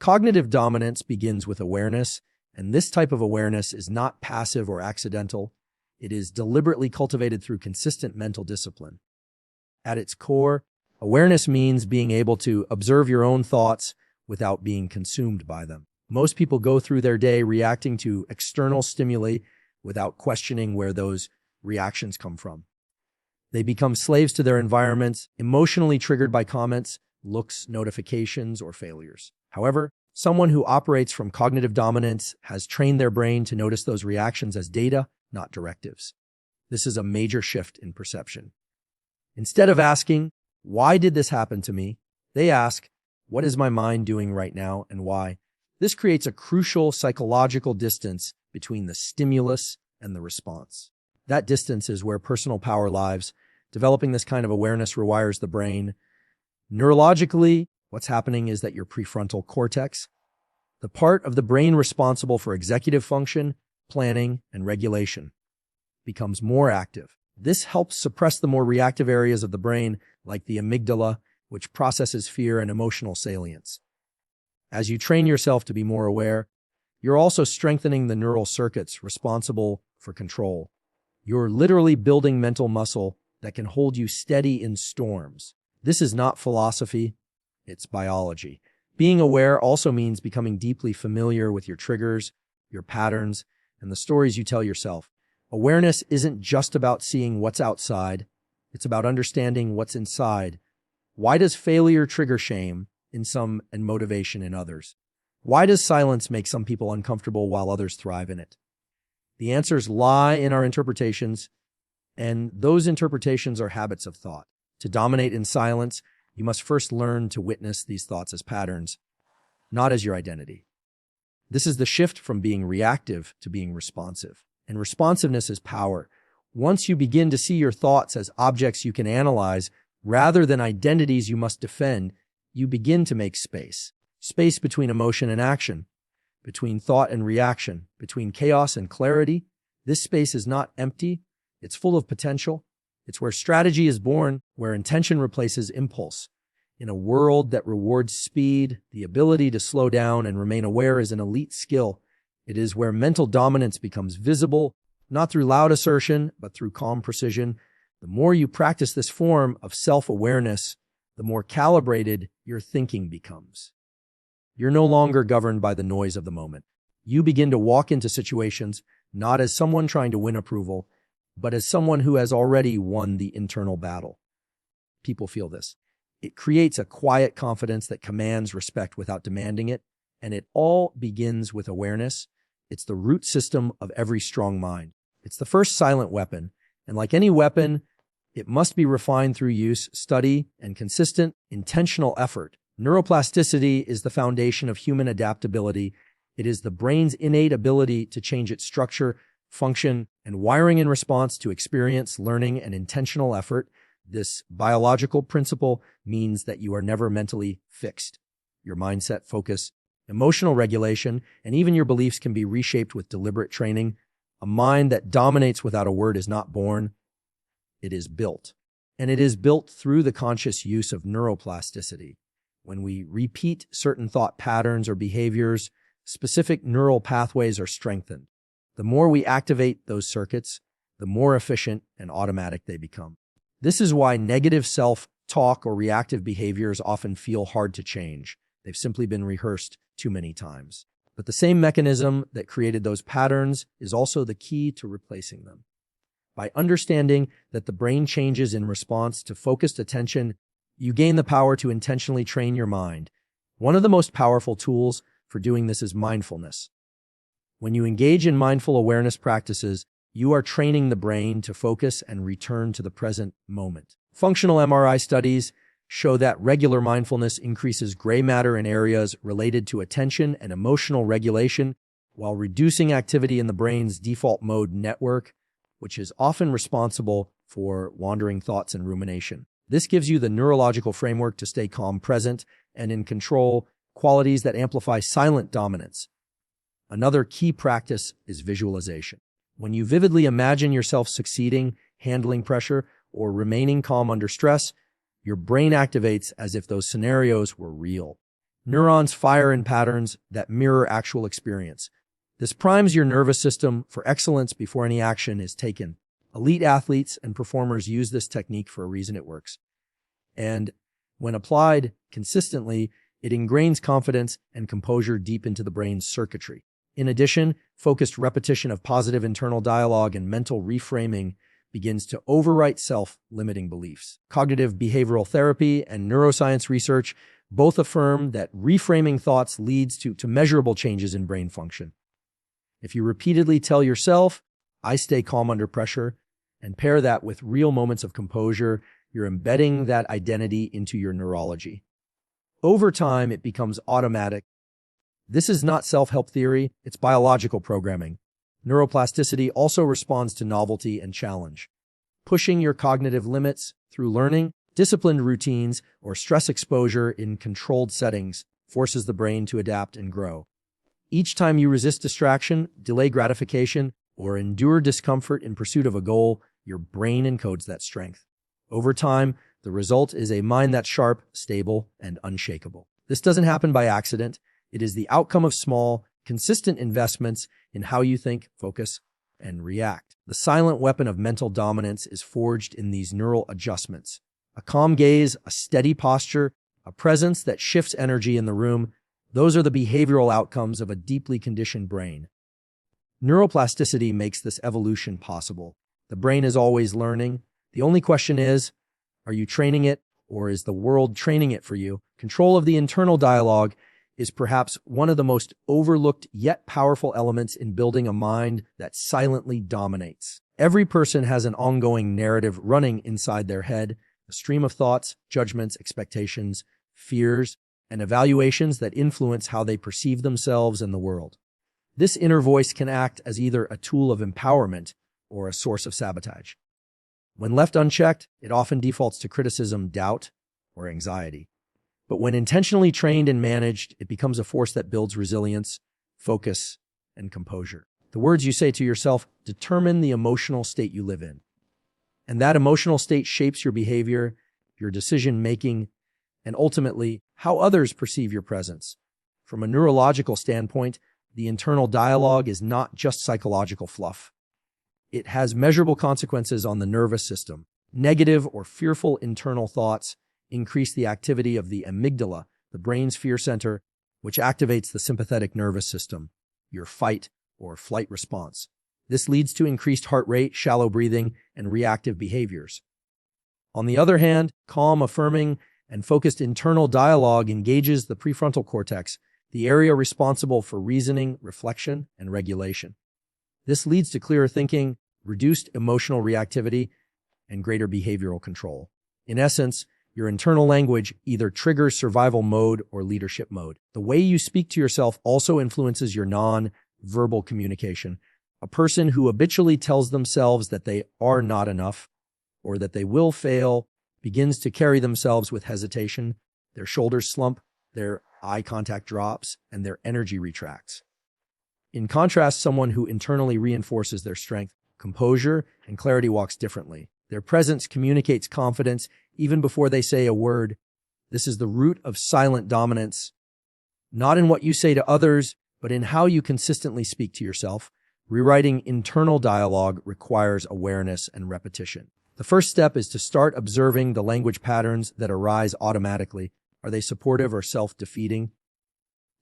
Cognitive dominance begins with awareness, and this type of awareness is not passive or accidental. It is deliberately cultivated through consistent mental discipline. At its core, awareness means being able to observe your own thoughts without being consumed by them. Most people go through their day reacting to external stimuli without questioning where those reactions come from. They become slaves to their environments, emotionally triggered by comments, looks, notifications, or failures. However, someone who operates from cognitive dominance has trained their brain to notice those reactions as data, not directives. This is a major shift in perception. Instead of asking, "Why did this happen to me?" they ask, "What is my mind doing right now and why?" This creates a crucial psychological distance between the stimulus and the response. That distance is where personal power lives. Developing this kind of awareness rewires the brain. Neurologically, what's happening is that your prefrontal cortex, the part of the brain responsible for executive function, planning, and regulation, becomes more active. This helps suppress the more reactive areas of the brain, like the amygdala, which processes fear and emotional salience. As you train yourself to be more aware, you're also strengthening the neural circuits responsible for control. You're literally building mental muscle that can hold you steady in storms. This is not philosophy, it's biology. Being aware also means becoming deeply familiar with your triggers, your patterns, and the stories you tell yourself. Awareness isn't just about seeing what's outside, it's about understanding what's inside. Why does failure trigger shame in some and motivation in others? Why does silence make some people uncomfortable while others thrive in it? The answers lie in our interpretations, and those interpretations are habits of thought. To dominate in silence, you must first learn to witness these thoughts as patterns, not as your identity. This is the shift from being reactive to being responsive. And responsiveness is power. Once you begin to see your thoughts as objects you can analyze, rather than identities you must defend, you begin to make space. Space between emotion and action, between thought and reaction, between chaos and clarity. This space is not empty. It's full of potential. It's where strategy is born, where intention replaces impulse. In a world that rewards speed, the ability to slow down and remain aware is an elite skill. It is where mental dominance becomes visible, not through loud assertion, but through calm precision. The more you practice this form of self-awareness, the more calibrated your thinking becomes. You're no longer governed by the noise of the moment. You begin to walk into situations not as someone trying to win approval, but as someone who has already won the internal battle. People feel this. It creates a quiet confidence that commands respect without demanding it, and it all begins with awareness. It's the root system of every strong mind. It's the first silent weapon, and like any weapon, it must be refined through use, study, and consistent, intentional effort. Neuroplasticity is the foundation of human adaptability. It is the brain's innate ability to change its structure, function, and wiring in response to experience, learning, and intentional effort. This biological principle means that you are never mentally fixed. Your mindset, focus, emotional regulation, and even your beliefs can be reshaped with deliberate training. A mind that dominates without a word is not born. It is built. And it is built through the conscious use of neuroplasticity. When we repeat certain thought patterns or behaviors, specific neural pathways are strengthened. The more we activate those circuits, the more efficient and automatic they become. This is why negative self-talk or reactive behaviors often feel hard to change. They've simply been rehearsed too many times. But the same mechanism that created those patterns is also the key to replacing them. By understanding that the brain changes in response to focused attention, you gain the power to intentionally train your mind. One of the most powerful tools for doing this is mindfulness. When you engage in mindful awareness practices, you are training the brain to focus and return to the present moment. Functional MRI studies show that regular mindfulness increases gray matter in areas related to attention and emotional regulation, while reducing activity in the brain's default mode network, which is often responsible for wandering thoughts and rumination. This gives you the neurological framework to stay calm, present, and in control, qualities that amplify silent dominance. Another key practice is visualization. When you vividly imagine yourself succeeding, handling pressure, or remaining calm under stress, your brain activates as if those scenarios were real. Neurons fire in patterns that mirror actual experience. This primes your nervous system for excellence before any action is taken. Elite athletes and performers use this technique for a reason. It works. And when applied consistently, it ingrains confidence and composure deep into the brain's circuitry. In addition, focused repetition of positive internal dialogue and mental reframing begins to overwrite self-limiting beliefs. Cognitive behavioral therapy and neuroscience research both affirm that reframing thoughts leads to measurable changes in brain function. If you repeatedly tell yourself, "I stay calm under pressure," and pair that with real moments of composure, you're embedding that identity into your neurology. Over time, it becomes automatic. This is not self-help theory, it's biological programming. Neuroplasticity also responds to novelty and challenge. Pushing your cognitive limits through learning, disciplined routines, or stress exposure in controlled settings forces the brain to adapt and grow. Each time you resist distraction, delay gratification, or endure discomfort in pursuit of a goal, your brain encodes that strength. Over time, the result is a mind that's sharp, stable, and unshakable. This doesn't happen by accident. It is the outcome of small, consistent investments in how you think, focus, and react. The silent weapon of mental dominance is forged in these neural adjustments. A calm gaze, a steady posture, a presence that shifts energy in the room, those are the behavioral outcomes of a deeply conditioned brain. Neuroplasticity makes this evolution possible. The brain is always learning. The only question is, are you training it, or is the world training it for you? Control of the internal dialogue is perhaps one of the most overlooked yet powerful elements in building a mind that silently dominates. Every person has an ongoing narrative running inside their head, a stream of thoughts, judgments, expectations, fears, and evaluations that influence how they perceive themselves and the world. This inner voice can act as either a tool of empowerment or a source of sabotage. When left unchecked, it often defaults to criticism, doubt, or anxiety. But when intentionally trained and managed, it becomes a force that builds resilience, focus, and composure. The words you say to yourself determine the emotional state you live in. And that emotional state shapes your behavior, your decision-making, and ultimately, how others perceive your presence. From a neurological standpoint, the internal dialogue is not just psychological fluff. It has measurable consequences on the nervous system. Negative or fearful internal thoughts increase the activity of the amygdala, the brain's fear center, which activates the sympathetic nervous system, your fight or flight response. This leads to increased heart rate, shallow breathing, and reactive behaviors. On the other hand, calm, affirming, and focused internal dialogue engages the prefrontal cortex, the area responsible for reasoning, reflection, and regulation. This leads to clearer thinking, reduced emotional reactivity, and greater behavioral control. In essence, your internal language either triggers survival mode or leadership mode. The way you speak to yourself also influences your non-verbal communication. A person who habitually tells themselves that they are not enough or that they will fail begins to carry themselves with hesitation. Their shoulders slump, their eye contact drops, and their energy retracts. In contrast, someone who internally reinforces their strength, composure, and clarity walks differently. Their presence communicates confidence even before they say a word. This is the root of silent dominance, not in what you say to others, but in how you consistently speak to yourself. Rewriting internal dialogue requires awareness and repetition. The first step is to start observing the language patterns that arise automatically. Are they supportive or self-defeating?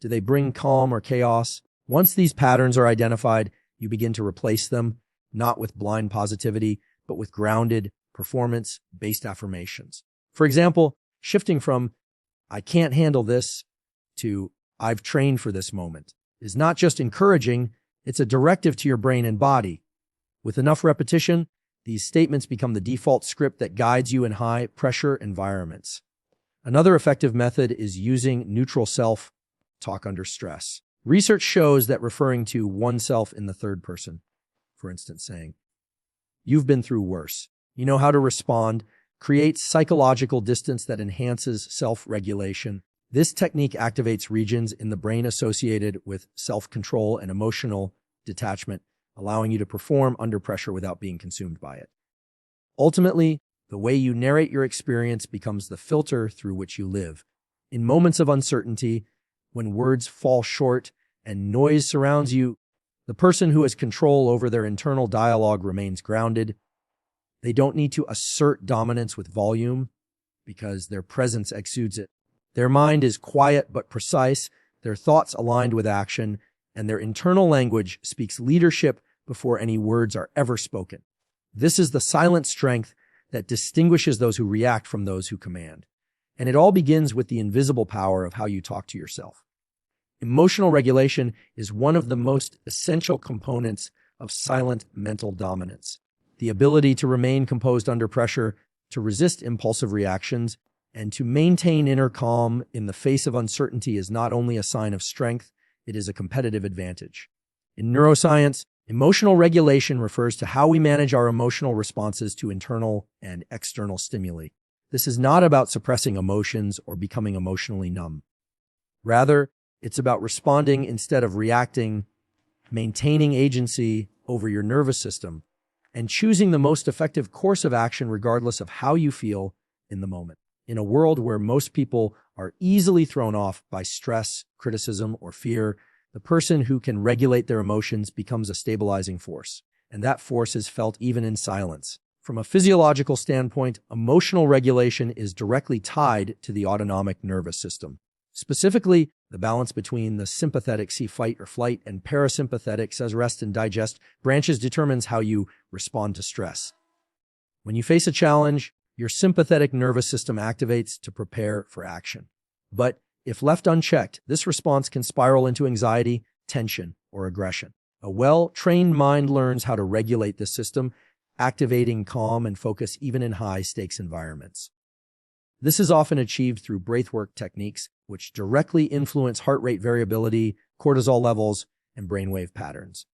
Do they bring calm or chaos? Once these patterns are identified, you begin to replace them, not with blind positivity, but with grounded, performance-based affirmations. For example, shifting from, "I can't handle this," to, "I've trained for this moment," is not just encouraging, it's a directive to your brain and body. With enough repetition, these statements become the default script that guides you in high-pressure environments. Another effective method is using neutral self-talk under stress. Research shows that referring to oneself in the third person, for instance, saying, "You've been through worse. You know how to respond," creates psychological distance that enhances self-regulation. This technique activates regions in the brain associated with self-control and emotional detachment, allowing you to perform under pressure without being consumed by it. Ultimately, the way you narrate your experience becomes the filter through which you live. In moments of uncertainty, when words fall short and noise surrounds you, the person who has control over their internal dialogue remains grounded. They don't need to assert dominance with volume because their presence exudes it. Their mind is quiet but precise, their thoughts aligned with action, and their internal language speaks leadership before any words are ever spoken. This is the silent strength that distinguishes those who react from those who command. And it all begins with the invisible power of how you talk to yourself. Emotional regulation is one of the most essential components of silent mental dominance. The ability to remain composed under pressure, to resist impulsive reactions, and to maintain inner calm in the face of uncertainty is not only a sign of strength, it is a competitive advantage. In neuroscience, emotional regulation refers to how we manage our emotional responses to internal and external stimuli. This is not about suppressing emotions or becoming emotionally numb. Rather, it's about responding instead of reacting, maintaining agency over your nervous system, and choosing the most effective course of action regardless of how you feel in the moment. In a world where most people are easily thrown off by stress, criticism, or fear, the person who can regulate their emotions becomes a stabilizing force, and that force is felt even in silence. From a physiological standpoint, emotional regulation is directly tied to the autonomic nervous system. Specifically, the balance between the sympathetic see fight or flight and parasympathetic says rest and digest branches determines how you respond to stress. When you face a challenge, your sympathetic nervous system activates to prepare for action. But if left unchecked, this response can spiral into anxiety, tension, or aggression. A well-trained mind learns how to regulate this system, activating calm and focus even in high-stakes environments. This is often achieved through breathwork techniques, which directly influence heart rate variability, cortisol levels, and brainwave patterns.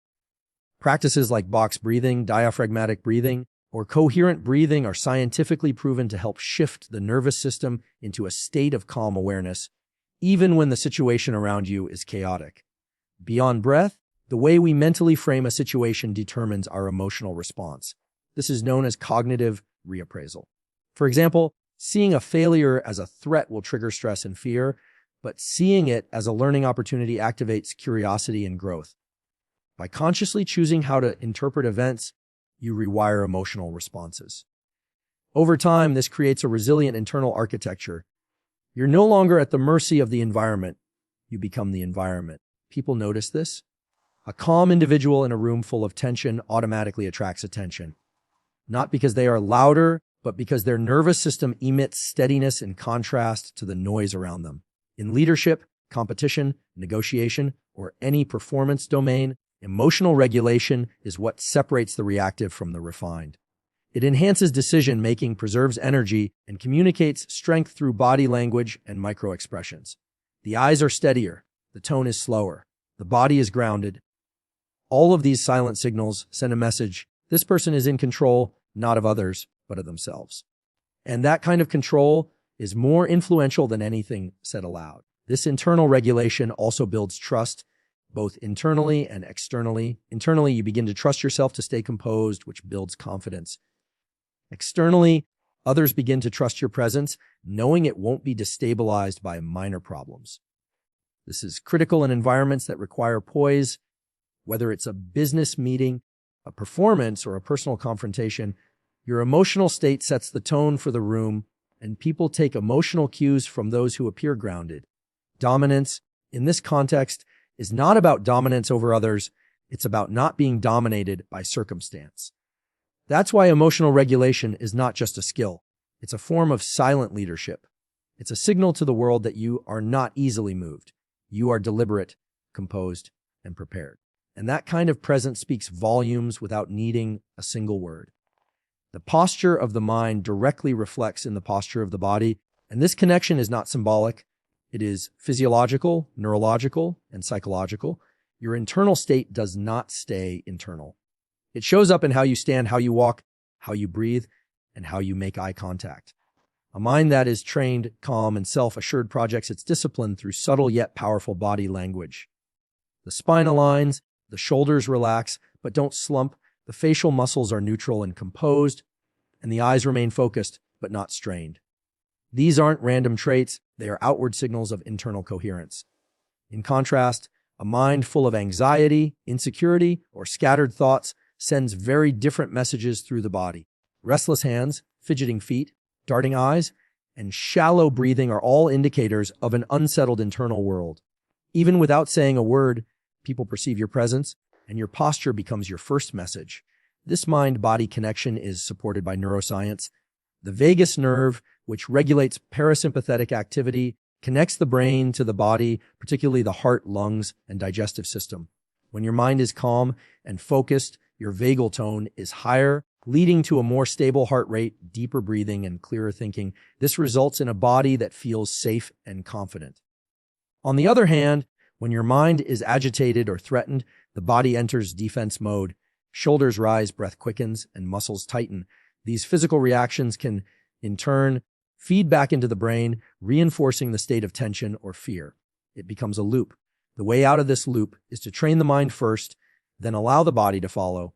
Practices like box breathing, diaphragmatic breathing, or coherent breathing are scientifically proven to help shift the nervous system into a state of calm awareness, even when the situation around you is chaotic. Beyond breath, the way we mentally frame a situation determines our emotional response. This is known as cognitive reappraisal. For example, seeing a failure as a threat will trigger stress and fear, but seeing it as a learning opportunity activates curiosity and growth. By consciously choosing how to interpret events, you rewire emotional responses. Over time, this creates a resilient internal architecture. You're no longer at the mercy of the environment. You become the environment. People notice this. A calm individual in a room full of tension automatically attracts attention. Not because they are louder, but because their nervous system emits steadiness in contrast to the noise around them. In leadership, competition, negotiation, or any performance domain, emotional regulation is what separates the reactive from the refined. It enhances decision-making, preserves energy, and communicates strength through body language and micro-expressions. The eyes are steadier, the tone is slower, the body is grounded. All of these silent signals send a message: this person is in control, not of others, but of themselves. And that kind of control is more influential than anything said aloud. This internal regulation also builds trust, both internally and externally. Internally, you begin to trust yourself to stay composed, which builds confidence. Externally, others begin to trust your presence, knowing it won't be destabilized by minor problems. This is critical in environments that require poise, whether it's a business meeting, a performance, or a personal confrontation. Your emotional state sets the tone for the room, and people take emotional cues from those who appear grounded. Dominance, in this context, is not about dominance over others. It's about not being dominated by circumstance. That's why emotional regulation is not just a skill. It's a form of silent leadership. It's a signal to the world that you are not easily moved. You are deliberate, composed, and prepared. And that kind of presence speaks volumes without needing a single word. The posture of the mind directly reflects in the posture of the body, and this connection is not symbolic. It is physiological, neurological, and psychological. Your internal state does not stay internal. It shows up in how you stand, how you walk, how you breathe, and how you make eye contact. A mind that is trained, calm, and self-assured projects its discipline through subtle yet powerful body language. The spine aligns, the shoulders relax, but don't slump. The facial muscles are neutral and composed, and the eyes remain focused, but not strained. These aren't random traits, they are outward signals of internal coherence. In contrast, a mind full of anxiety, insecurity, or scattered thoughts sends very different messages through the body. Restless hands, fidgeting feet, darting eyes, and shallow breathing are all indicators of an unsettled internal world. Even without saying a word, people perceive your presence, and your posture becomes your first message. This mind-body connection is supported by neuroscience. The vagus nerve, which regulates parasympathetic activity, connects the brain to the body, particularly the heart, lungs, and digestive system. When your mind is calm and focused, your vagal tone is higher, leading to a more stable heart rate, deeper breathing, and clearer thinking. This results in a body that feels safe and confident. On the other hand, when your mind is agitated or threatened, the body enters defense mode. Shoulders rise, breath quickens, and muscles tighten. These physical reactions can, in turn, feed back into the brain, reinforcing the state of tension or fear. It becomes a loop. The way out of this loop is to train the mind first, then allow the body to follow,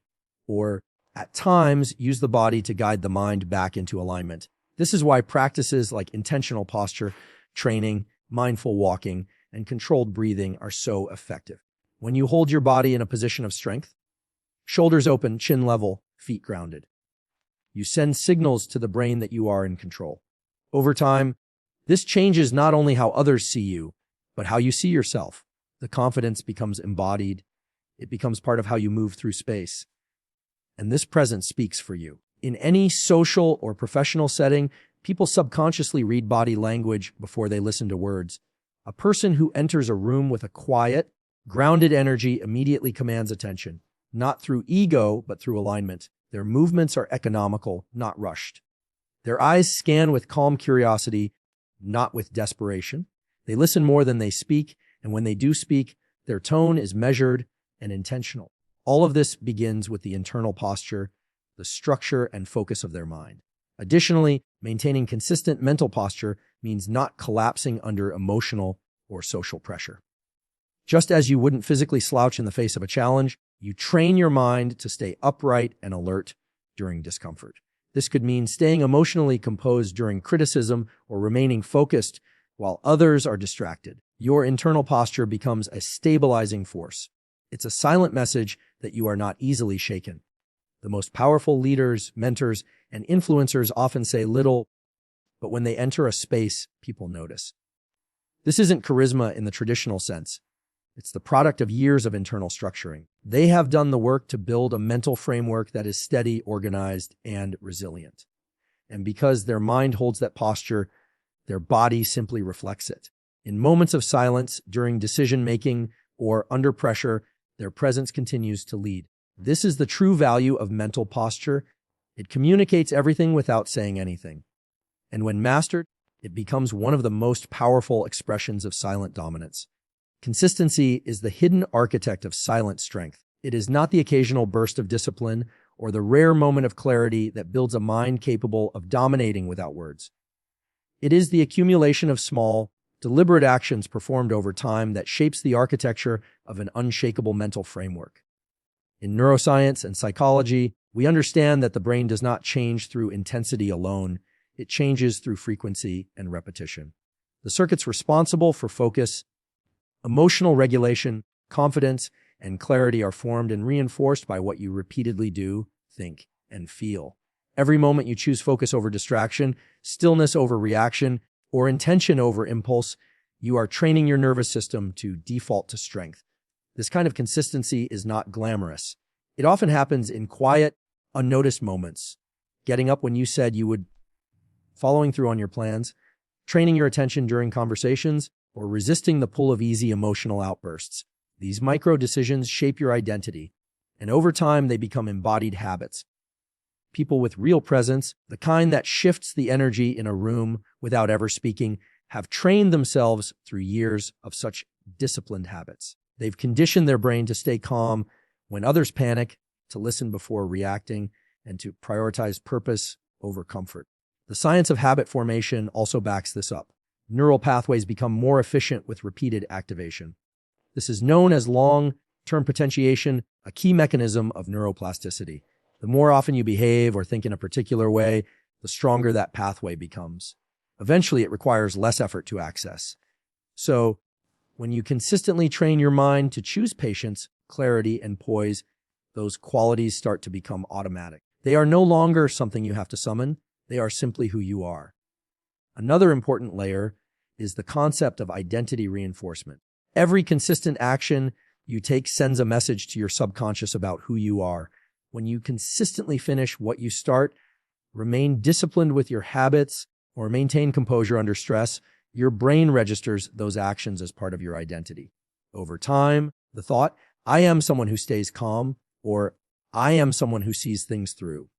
or at times use the body to guide the mind back into alignment. This is why practices like intentional posture, training, mindful walking, and controlled breathing are so effective. When you hold your body in a position of strength, shoulders open, chin level, feet grounded, you send signals to the brain that you are in control. Over time, this changes not only how others see you, but how you see yourself. The confidence becomes embodied. It becomes part of how you move through space. And this presence speaks for you. In any social or professional setting, people subconsciously read body language before they listen to words. A person who enters a room with a quiet, grounded energy immediately commands attention, not through ego, but through alignment. Their movements are economical, not rushed. Their eyes scan with calm curiosity, not with desperation. They listen more than they speak, and when they do speak, their tone is measured and intentional. All of this begins with the internal posture, the structure and focus of their mind. Additionally, maintaining consistent mental posture means not collapsing under emotional or social pressure. Just as you wouldn't physically slouch in the face of a challenge, you train your mind to stay upright and alert during discomfort. This could mean staying emotionally composed during criticism or remaining focused while others are distracted. Your internal posture becomes a stabilizing force. It's a silent message that you are not easily shaken. The most powerful leaders, mentors, and influencers often say little, but when they enter a space, people notice. This isn't charisma in the traditional sense. It's the product of years of internal structuring. They have done the work to build a mental framework that is steady, organized, and resilient. And because their mind holds that posture, their body simply reflects it. In moments of silence, during decision-making, or under pressure, their presence continues to lead. This is the true value of mental posture. It communicates everything without saying anything. And when mastered, it becomes one of the most powerful expressions of silent dominance. Consistency is the hidden architect of silent strength. It is not the occasional burst of discipline or the rare moment of clarity that builds a mind capable of dominating without words. It is the accumulation of small, deliberate actions performed over time that shapes the architecture of an unshakable mental framework. In neuroscience and psychology, we understand that the brain does not change through intensity alone. It changes through frequency and repetition. The circuits responsible for focus, emotional regulation, confidence, and clarity are formed and reinforced by what you repeatedly do, think, and feel. Every moment you choose focus over distraction, stillness over reaction, or intention over impulse, you are training your nervous system to default to strength. This kind of consistency is not glamorous. It often happens in quiet, unnoticed moments. Getting up when you said you would, following through on your plans, training your attention during conversations, or resisting the pull of easy emotional outbursts. These micro decisions shape your identity, and over time they become embodied habits. People with real presence, the kind that shifts the energy in a room without ever speaking, have trained themselves through years of such disciplined habits. They've conditioned their brain to stay calm when others panic, to listen before reacting, and to prioritize purpose over comfort. The science of habit formation also backs this up. Neural pathways become more efficient with repeated activation. This is known as long-term potentiation, a key mechanism of neuroplasticity. The more often you behave or think in a particular way, the stronger that pathway becomes. Eventually, it requires less effort to access. So, When you consistently train your mind to choose patience, clarity, and poise, those qualities start to become automatic. They are no longer something you have to summon. They are simply who you are. Another important layer is the concept of identity reinforcement. Every consistent action you take sends a message to your subconscious about who you are. When you consistently finish what you start, remain disciplined with your habits, or maintain composure under stress, your brain registers those actions as part of your identity. Over time, the thought, "I am someone who stays calm," or "I am someone who sees things through,"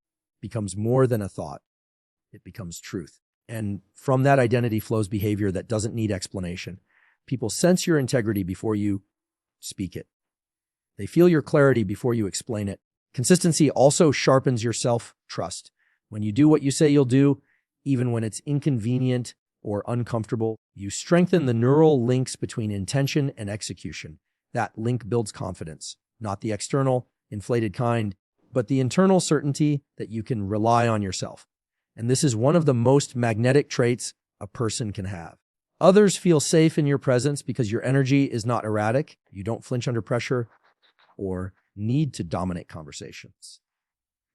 becomes more than a thought. It becomes truth. And from that identity flows behavior that doesn't need explanation. People sense your integrity before you speak it. They feel your clarity before you explain it. Consistency also sharpens your self-trust. When you do what you say you'll do, even when it's inconvenient or uncomfortable, you strengthen the neural links between intention and execution. That link builds confidence, not the external, inflated kind, but the internal certainty that you can rely on yourself. And this is one of the most magnetic traits a person can have. Others feel safe in your presence because your energy is not erratic, you don't flinch under pressure, or need to dominate conversations.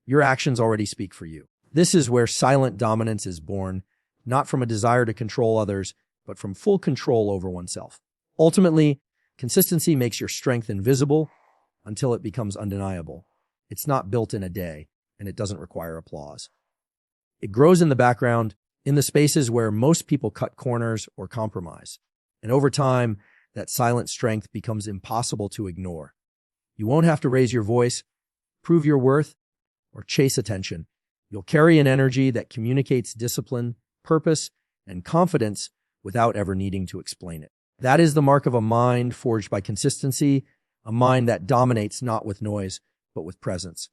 Your actions already speak for you. This is where silent dominance is born, not from a desire to control others, but from full control over oneself. Ultimately, consistency makes your strength invisible until it becomes undeniable. It's not built in a day, and it doesn't require applause. It grows in the background, in the spaces where most people cut corners or compromise. And over time, that silent strength becomes impossible to ignore. You won't have to raise your voice, prove your worth, or chase attention. You'll carry an energy that communicates discipline, purpose, and confidence without ever needing to explain it. That is the mark of a mind forged by consistency, a mind that dominates not with noise, but with presence.